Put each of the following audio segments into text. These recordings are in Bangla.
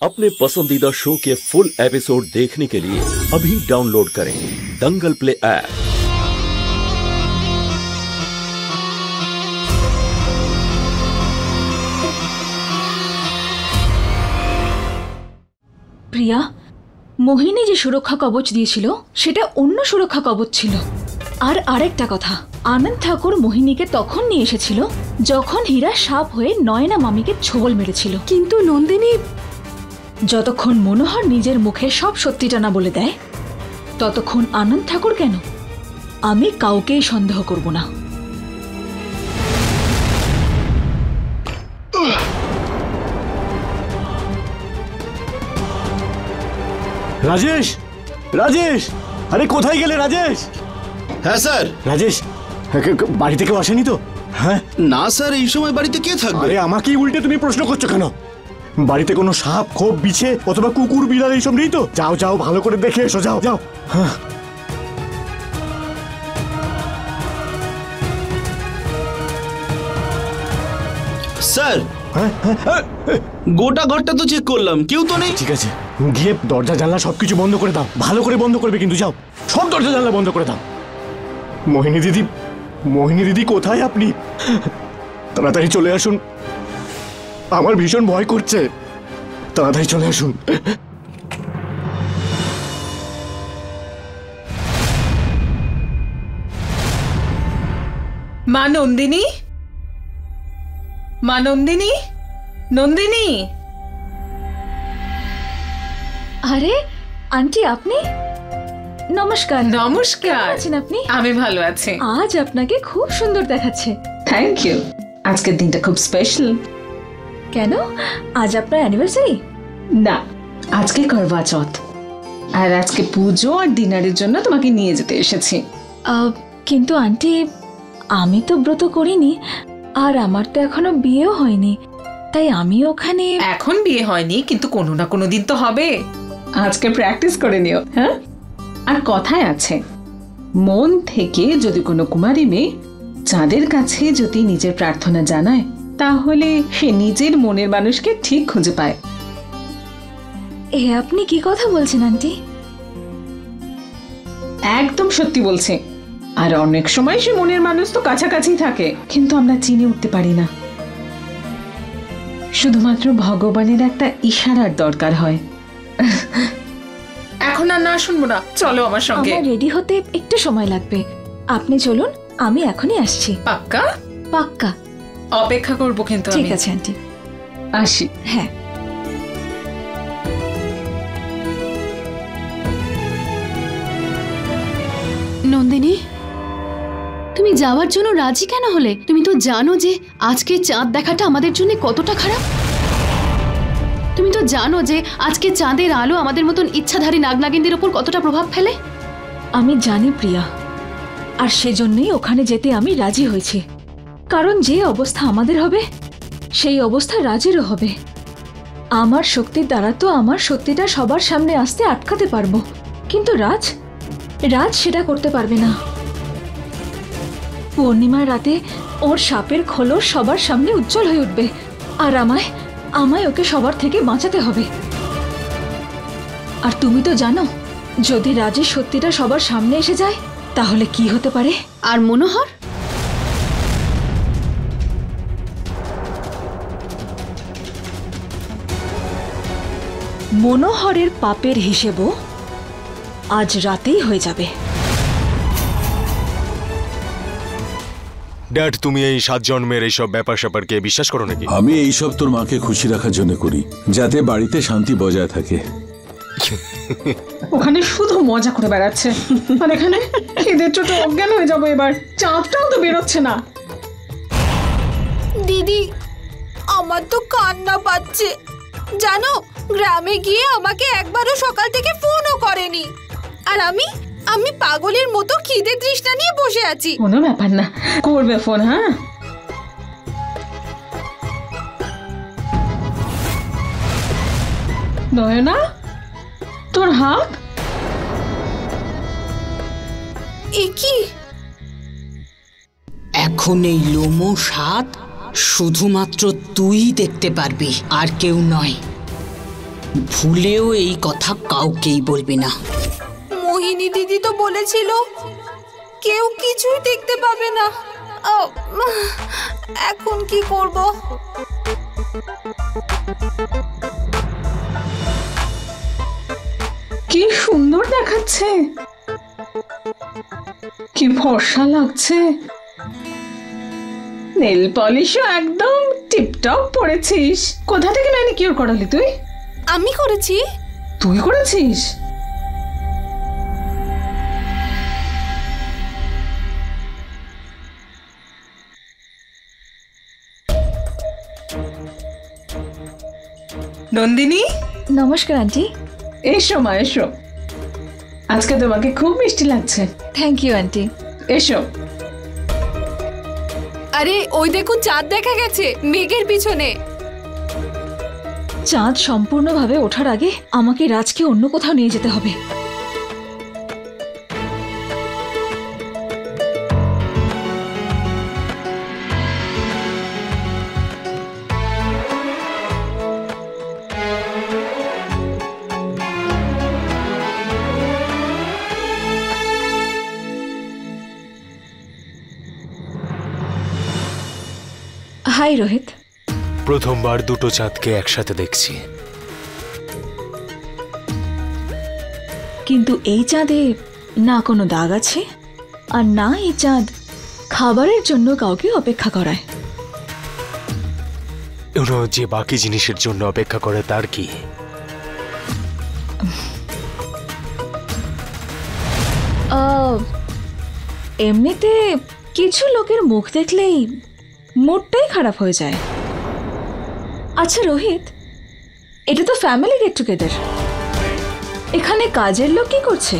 अपने पसंदीदा शो के फुल एपिसोड देखने के लिए अभी डाउनलोड करें दंगल प्ले ऐप। প্রিয়া, মোহিনী যে সুরক্ষা কবচ দিয়েছিল সেটা অন্য সুরক্ষা কবচ ছিল। আর আরেকটা কথা, আনন্দ ঠাকুর মোহিনীকে তখন নিয়ে এসেছিল যখন হীরা সাপ হয়ে নয়না মামিকে ছোবল মেরেছিল। কিন্তু নন্দিনী, যতক্ষণ মনোহর নিজের মুখে সব সত্যিটা না বলে দেয় ততক্ষণ আনন্দ ঠাকুর কেন, আমি কাউকেই সন্দেহ করব না। রাজেশ, রাজেশ, আরে কোথায় গেলে রাজেশ? হ্যাঁ স্যার। রাজেশ, বাড়িতে কেউ আসেনি তো? হ্যাঁ না স্যার, এই সময় বাড়িতে কে থাকবে? আরে আমাকেই উল্টে তুমি প্রশ্ন করছো কেন? বাড়িতে কোনো সাপ, খোপ, বিছে অথবা কুকুর, বিড়াল এইসব নেই তো? যাও যাও, ভালো করে দেখে এসো, যাও যাও। হ্যাঁ স্যার, গোটা ঘরটা তো চেক করলাম, কেউ তো নেই। ঠিক আছে, গিয়ে দরজা জানলা সবকিছু বন্ধ করে দাও, ভালো করে বন্ধ করবে কিন্তু, যাও সব দরজা জানলা বন্ধ করে দাও। মোহিনী দিদি, মোহিনী দিদি কোথায় আপনি? তাড়াতাড়ি চলে আসুন, আমার ভীষণ ভয় করছে, তাড়াতাড়ি চলে আসুন। মা নন্দিনী, মা নন্দিনী, নন্দিনী। আরে আন্টি, আপনি? নমস্কার। নমস্কার। আছেন আপনি? আমি ভালো আছি। আজ আপনাকে খুব সুন্দর দেখাচ্ছে। Thank you. আজকের দিনটা খুব স্পেশাল। কেন, আজ আপনার অ্যানিভার্সারি? না, আজকে করবা চৌথ, আর আজকে পুজো আর ডিনারের জন্য তোমাকে নিয়ে যেতে এসেছি। কিন্তু আন্টি, আমি তো ব্রত করিনি, আর আমার তো এখনো বিয়েও হয়নি, তাই আমি ওখানে। এখন বিয়ে হয়নি, কিন্তু কোনো না কোনো দিন তো হবে। আজকে প্র্যাকটিস করে নিও। হ্যাঁ, আর কথায় আছে, মন থেকে যদি কোনো কুমারী মেয়ে চাঁদের কাছে যদি নিজের প্রার্থনা জানায়, তাহলে সে নিজের মনের মানুষকে ঠিক খুঁজে পায়। এ আপনি কি কথা বলছেন আন্টি? একদম সত্যি বলছে। আর অনেক সময় সে মনের মানুষ তো কাছাকাছি থাকে, কিন্তু আমরা চিনে উঠতে পারি না। শুধুমাত্র ভগবানের একটা ইশারার দরকার হয়। এখন আর না শুনবো না, চলো আমার সঙ্গে। আমার রেডি হতে একটু সময় লাগবে, আপনি চলুন, আমি এখনই আসছি। পাক্কা? পাক্কা। অপেক্ষা করবো কিন্তু। ঠিক আছে আন্টি, আসি। হ্যাঁ। নন্দিনী, তুমি যাওয়ার জন্য রাজি কেন হলে? তুমি তো জানো যে আজকে চাঁদ দেখাটা আমাদের জন্য কতটা খারাপ। তুমি তো জানো যে আজকে চাঁদের আলো আমাদের মতন ইচ্ছাধারী নাগনাগিনদের উপর কতটা প্রভাব ফেলে। আমি জানি প্রিয়া, আর সেজন্যই ওখানে যেতে আমি রাজি হয়েছি, কারণ যে অবস্থা আমাদের হবে সেই অবস্থা রাজেরও হবে। আমার শক্তির দ্বারা তো আমার সত্যিটা সবার সামনে আসতে আটকাতে পারবো, কিন্তু রাজ সেটা করতে পারবে না। পূর্ণিমার রাতে ওর সাপের খোলস সবার সামনে উজ্জ্বল হয়ে উঠবে, আর আমায় ওকে সবার থেকে বাঁচাতে হবে। আর তুমি তো জানো, যদি রাজের সত্যিটা সবার সামনে এসে যায় তাহলে কি হতে পারে। আর মনোহর? মনোহরের পাপের হিসেবও আজ রাতেই হয়ে যাবে। ড্যাড, তুমি এই 7 জন্মের এইসব ব্যাপার স্যাপারকে বিশ্বাস করো নাকি? আমি এইসব তোর মাকে খুশি রাখার জন্য করি, যাতে বাড়িতে শান্তি বজায় থাকে। ওখানে শুধু মজা করে বেড়াচ্ছে, আর এখানে খিদের চোটে অজ্ঞান হয়ে যাবো। এবার চাঁদটাও তো বেরোচ্ছে না। দিদি, আমার তো কান্না পাচ্ছে জানো। গ্রামে গিয়ে আমাকে একবারও সকাল থেকে ফোনও করেনি, আর আমি পাগলের মতো খিদে তৃষ্ণা নিয়ে বসে আছি। কোনো ব্যাপার না, করবে ফোন। হ্যাঁ, নয়না, তোর হাত এ কি? এখন এই লোমো স্বাদ শুধুমাত্র তুই দেখতে পারবি, আর কেউ নয়। ভুলেও এই কথা কাউকেই বলবি না। মোহিনী দিদি তো বলেছিল কেউ কিছুই দেখতে পাবে না। এখন কি করব? কি সুন্দর দেখাচ্ছে, কি ভরসা লাগছে। নেল পলিশও একদম টিপটপ পরেছিস। কোথা থেকে ম্যানিকিউর করালি তুই? আমি করেছি। তুই করেছিস? নন্দিনী, নমস্কার আন্টি। এসো মা এসো, আজকে তোমাকে খুব মিষ্টি লাগছে। Thank you aunty. এসো। আরে ওই দেখুন, চাঁদ দেখা গেছে মেঘের পিছনে। চাঁদ সম্পূর্ণভাবে ওঠার আগে আমাকে রাজকে অন্য কোথাও নিয়ে যেতে হবে। হাই রোহিত। প্রথমবার দুটো চাঁদকে একসাথে দেখছি। কিন্তু এই চাঁদে না কোনো দাগ আছে, আর না এই চাঁদ খাবারের জন্য কাউকে অপেক্ষা করায়। যে বাকি জিনিসের জন্য অপেক্ষা করে তার কি? এমনিতে কিছু লোকের মুখ দেখলেই মুডটাই খারাপ হয়ে যায়। আচ্ছা রোহিত, এটা তো ফ্যামিলি গেট টুগেদার, এখানে কাজের লোক কি করছে?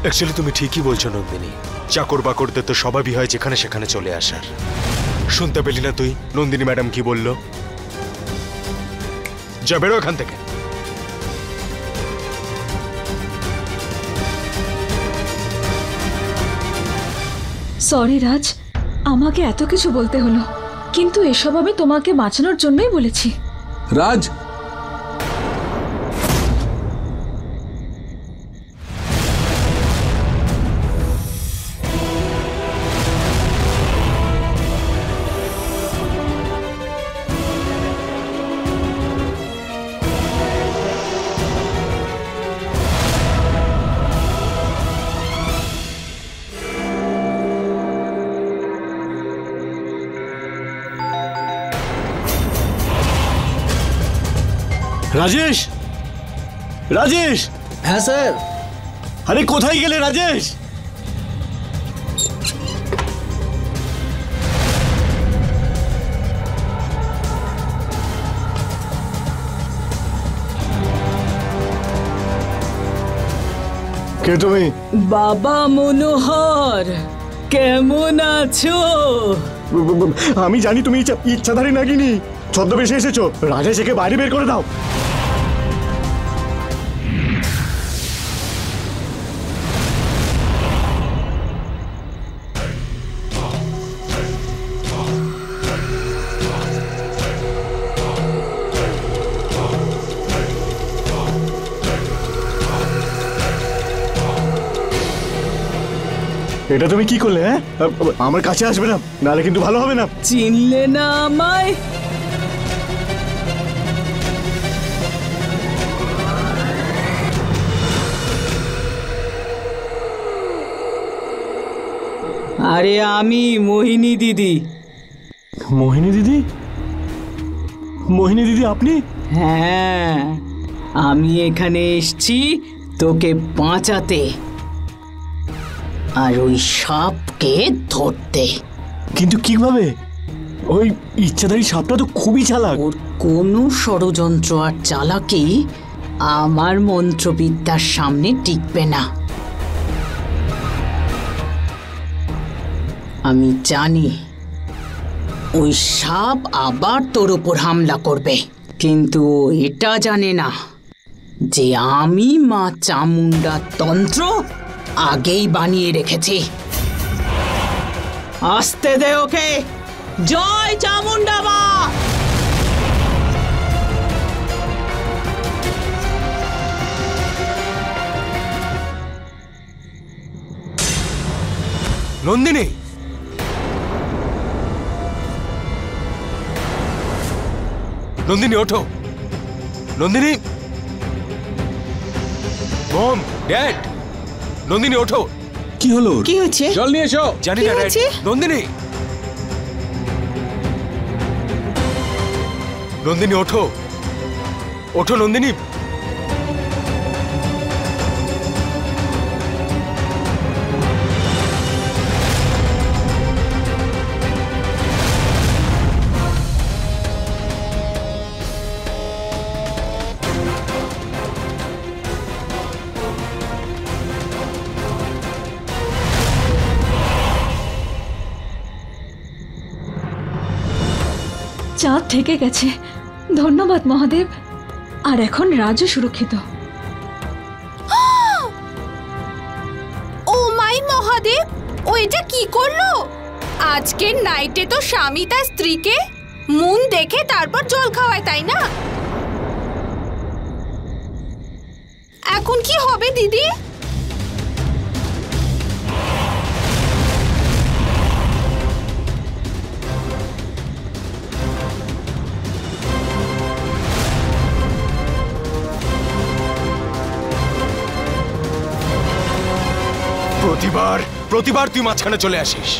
অ্যাকচুয়ালি তুমি ঠিকই বলছো নন্দিনী, চাকর বাকরদের তো স্বভাবই হয় যেখানে সেখানে চলে আসার। শুনতে পেলি না তুই নন্দিনী ম্যাডাম কি বললো? যা বেরো এখান থেকে। সরি রাজ, আমাকে এত কিছু বলতে হলো, কিন্তু এসব আমি তোমাকে বাঁচানোর জন্যই বলেছি। রাজ, রাজেশ, রাজেশ। হ্যাঁ স্যার। আরে কোথায় গেলে রাজেশ? কে তুমি? বাবা মনোহর, কেমন আছো? আমি জানি তুমি ইচ্ছাধারী নাগিনী, ছদ্মবেশে এসেছো। রাজেশ একে বাইরে বের করে দাও। এটা তুমি কি করলে? হ্যাঁ, আমার কাছে আসবে না, নাহলে কিন্তু ভালো হবে না। চিনলে না আমায়? আরে আমি মোহিনী দিদি। মোহিনী দিদি? মোহিনী দিদি আপনি? হ্যাঁ, আমি এখানে এসেছি তোকে বাঁচাতে আর ওই সাপকে ধরতে। কিন্তু কিভাবে? ওই ইচ্ছাধারী সাপটা তো খুবই চালাক। ওর কোনো ষড়যন্ত্র আর চালাকি আমার মন্ত্রবিদ্যার সামনে টিকবে না। আমি জানি ওই সাপ আবার তোর উপর হামলা করবে, কিন্তু এটা জানে না যে আমি মা চামুন্ডার তন্ত্র আগেই বানিয়ে রেখেছি। আসতে দে ওকে। জয় চামুন্ডা মা। নন্দিনী, নন্দিনী ওঠো। নন্দিনী, মম, ড্যাড, নন্দিনী ওঠো। কি হলো? কি হচ্ছে? জল নিয়ে এসো। জানি না ড্যাড। নন্দিনী, নন্দিনী ওঠো, ওঠো নন্দিনী। চাঁদ থেকে গেছে, ধন্যবাদ মহাদেব। আর এখন রাজু সুরক্ষিত। ও মাই মহাদেব, ও এটা কি করলো? আজকের নাইটে তো স্বামী তার স্ত্রীকে মুন দেখে তারপর জল খাওয়ায়, তাই না? এখন কি হবে দিদি? প্রতিবার তুই মাঝখানে চলে আসিস।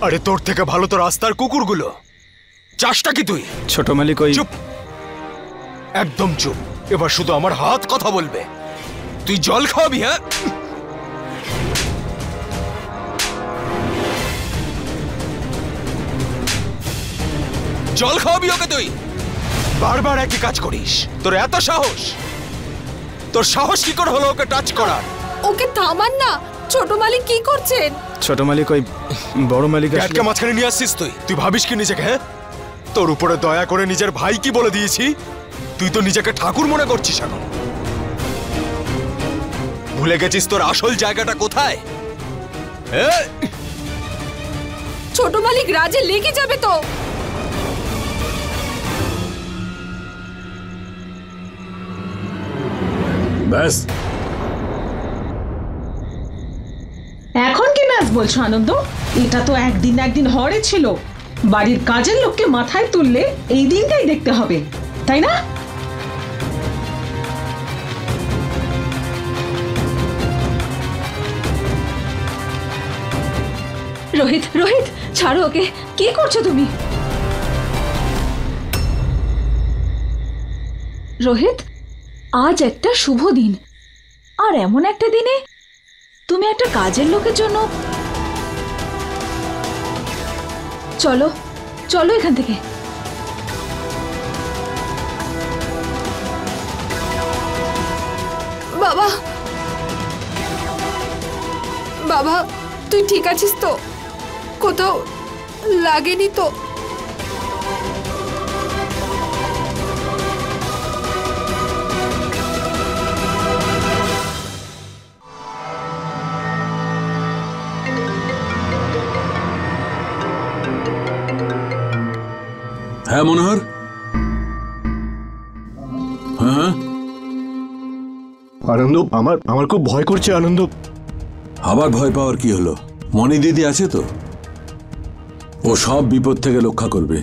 আরে তোর থেকে ভালো তো রাস্তার কুকুরগুলো। চাষটা কি তুই? ছোট মালিক ওই চুপ, একদম চুপ। এবার শুধু আমার হাত কথা বলবে। তুই জল খাওয়াবি? হ্যাঁ, জল খাওয়াবি ওকে তুই? বারবার একই কাজ করিস। তোর এত সাহস? তোর সাহস কি করে হলো ওকে টাচ করার? ওকে থামান না। ছোট মালিক কি করছেন? ছোট মালিক ওই বড় মালিক ড্যাডকে মাঝখানে নিয়ে আসছিস তুই? তুই ভাবিস কি নিজেকে? হ্যাঁ, তোর উপরে দয়া করে নিজের ভাই কি বলে দিয়েছি? তুই তো নিজেকে ঠাকুর মনে করছিস এখন। ভুলে গেছিস তোর আসল জায়গাটা কোথায়? ছোট মালিক রাজে লেগে যাবে তো। ব্যাস, এখন কি ব্যাস বলছো আনন্দ? এটা তো একদিন একদিন হরে ছিল। বাড়ির কাজের লোককে মাথায় তুললে এই দিনটাই দেখতে হবে, তাই না? রোহিত, রোহিত, ছাড়ো ওকে। কি করছো তুমি? রোহিত, আজ একটা শুভ দিন, আর এমন একটা দিনে তুমি একটা কাজের লোকের জন্য। চলো চলো এখান থেকে। বাবা, বাবা, তুই ঠিক আছিস তো? কোথাও লাগেনি তো? হ্যাঁ মনোহর, হ্যাঁ আনন্দ, আমার খুব ভয় করছে আনন্দ। আবার ভয় পাওয়ার কি হলো? মনি দিদি আছে তো, ও সব বিপদ থেকে রক্ষা করবে।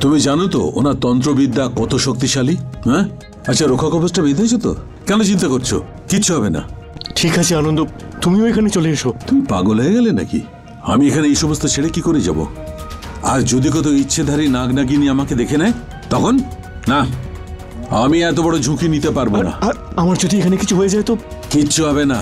তুমি জানো তো ওনার তন্ত্রবিদ্যা কত শক্তিশালী। হ্যাঁ, আচ্ছা, রক্ষা কবচটা বেঁধেছো তো? কেন চিন্তা করছো? কিচ্ছু হবে না। ঠিক আছে আনন্দ, তুমিও এখানে চলে এসো। তুমি পাগল হয়ে গেলে নাকি? আমি এখানে এই সমস্ত ছেড়ে কি করে যাব? আর যদি কত ইচ্ছেধারী নাগ নাগিনী আমাকে দেখে নেয় তখন? না, আমি এত বড় ঝুঁকি নিতে পারবো না। আর আমার যদি এখানে কিছু হয়ে যায় তো? কিচ্ছু হবে না।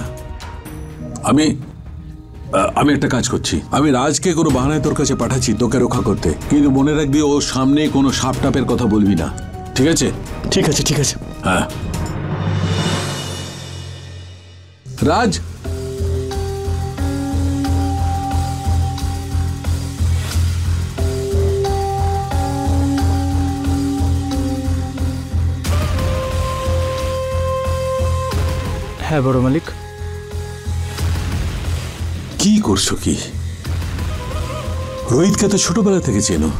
আমি একটা কাজ করছি। আমি রাজকে কোনো বাহানায় তোর কাছে পাঠাচ্ছি তোকে রক্ষা করতে, কিন্তু মনে রাখবি ও সামনে কোনো সাপ টাপের কথা বলবি না, ঠিক আছে? ঠিক আছে, ঠিক আছে। হ্যাঁ রাজ, হ্যাঁ বড় মালিক। কি করছো কি? রোহিতকে তো ছোটবেলা থেকে চেনো,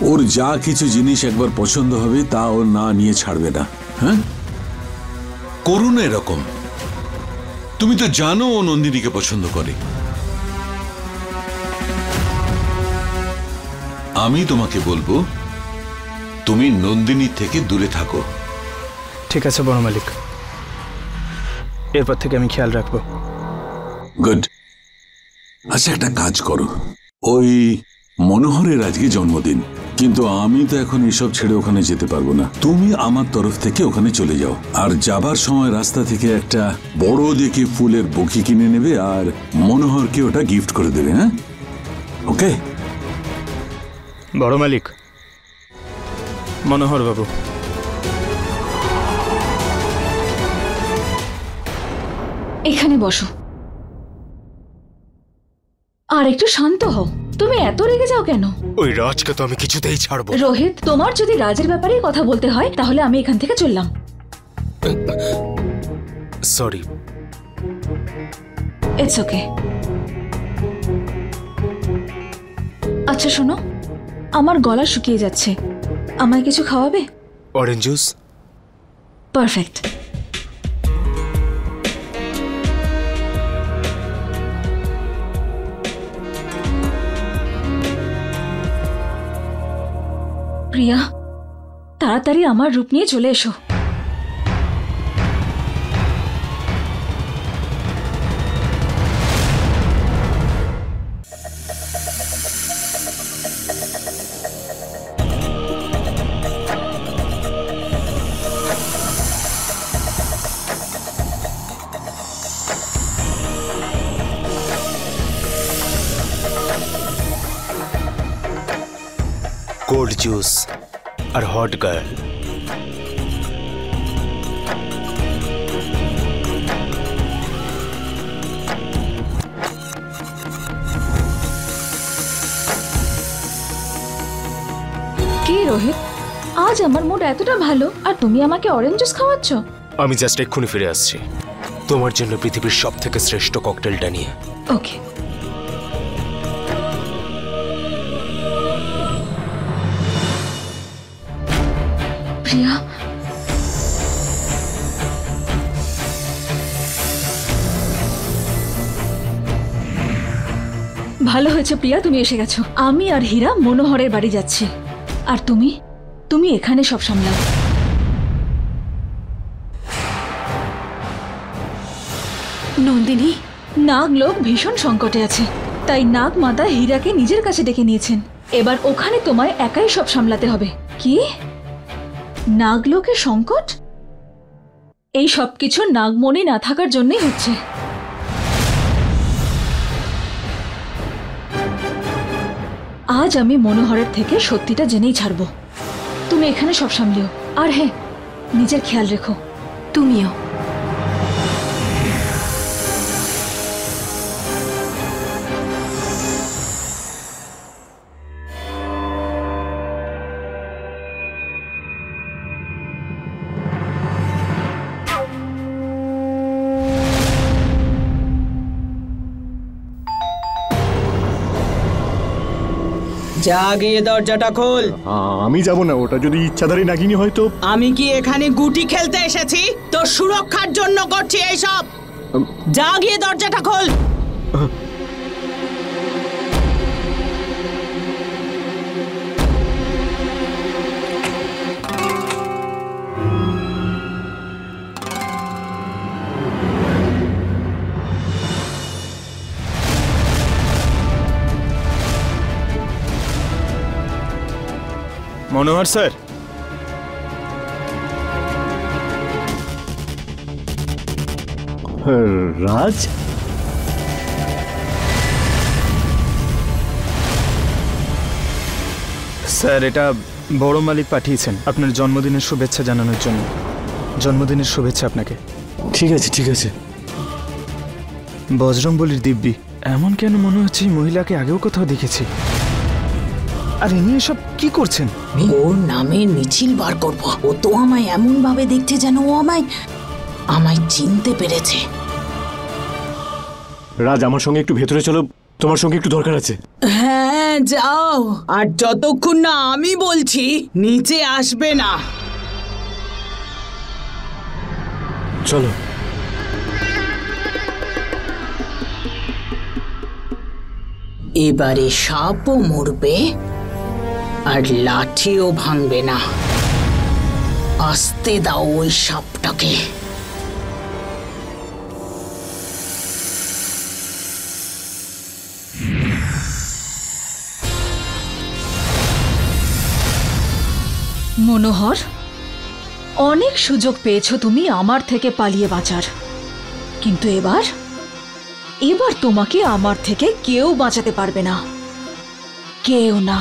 ওর যা কিছু জিনিস একবার পছন্দ হবে তা ও না নিয়ে ছাড়বে না। হ্যাঁ, করুন এরকম। তুমি তো জানো ও নন্দিনীকে পছন্দ করে। আমি তোমাকে বলবো তুমি নন্দিনীর থেকে দূরে থাকো। ঠিক আছে বড় মালিক, এরপর থেকে আমি খেয়াল রাখবো। গুড। আচ্ছা, একটা কাজ করো, ওই মনোহরের আজকে জন্মদিন, কিন্তু আমি তো এখন এসব ছেড়ে ওখানে যেতে পারবো না। তুমি আমার তরফ থেকে ওখানে চলে যাও, আর যাবার সময় রাস্তা থেকে একটা বড় দেখে ফুলের বুকে কিনে নেবে আর মনোহরকে ওটা গিফট করে দেবে। হ্যাঁ, ওকে? বড় মালিক, মনোহর বাবু, এখানে বসো আর একটু শান্ত হও। তুমি এত রেগে যাও কেন? ওই রাজকে তো আমি কিছুতেই ছাড়বো। রোহিত, তোমার যদি রাজের ব্যাপারেই কথা বলতে হয় তাহলে আমি এখান থেকে চললাম। সরি। It's okay. আচ্ছা শোনো, আমার গলা শুকিয়ে যাচ্ছে, আমায় কিছু খাওয়াবে? Orange juice. পারফেক্ট। প্রিয়া, তাড়াতাড়ি আমার রূপ নিয়ে চলে এসো। কোল্ড জুস আর হট গার্ল। কি রোহিত, আজ আমার মুড এতটা ভালো আর তুমি আমাকে অরেঞ্জ জুস খাওয়াচ্ছ? আমি জাস্ট এক্ষুনি ফিরে আসছি তোমার জন্য পৃথিবীর সবথেকে শ্রেষ্ঠ ককটেলটা নিয়ে। ওকে। প্রিয়া, ভালো হয়েছে প্রিয়া তুমি এসে গেছো। আমি আর হীরা মনোহরের বাড়ি যাচ্ছি, আর তুমি এখানে সব সামলাও। নন্দিনী, নাগ লোক ভীষণ সংকটে আছে, তাই নাগ মাতা হীরাকে নিজের কাছে ডেকে নিয়েছেন। এবার ওখানে তোমায় একাই সব সামলাতে হবে। কি? নাগলোকের সংকট? এই সব কিছু নাগমণি না থাকার জন্যই হচ্ছে। আজ আমি মনোহরের থেকে সত্যিটা জেনেই ছাড়বো। তুমি এখানে সব সামলিও, আর হ্যাঁ, নিজের খেয়াল রেখো। তুমিও। যা গিয়ে দরজাটা খোল। আমি যাব না, ওটা যদি ইচ্ছাধারী নাগিনী হয়তো। আমি কি এখানে গুটি খেলতে এসেছি? তোর সুরক্ষার জন্য করছি এইসব। যা গিয়ে দরজাটা খোল। মনোহর স্যার, রাজ, স্যার এটা বড় মালিক পাঠিয়েছেন আপনার জন্মদিনের শুভেচ্ছা জানানোর জন্য। জন্মদিনের শুভেচ্ছা আপনাকে। ঠিক আছে ঠিক আছে। বজরংবলীর দিব্যি। এমন কেন মনে হচ্ছে এই মহিলাকে আগেও কোথাও দেখেছি। আর ইনি এসব কি করছেন? ওর নামে মিছিল বার করব। ও তো আমায় এমন ভাবে দেখছে যেন ও আমায় চিনতে পেরেছে। রাজ, আমার সঙ্গে একটু ভেতরে চলো, তোমার সঙ্গে একটু দরকার আছে। হ্যাঁ যাও, আর যতক্ষণ না আমি বলছি নিচে আসবে না। চলো। এবারে সাপও মরবে আর লাঠিও ভাঙবে না। আসতে দাও ওই সাপটাকে। মনোহর, অনেক সুযোগ পেয়েছো তুমি আমার থেকে পালিয়ে বাঁচার, কিন্তু এবার তোমাকে আমার থেকে কেউ বাঁচাতে পারবে না, কেউ না।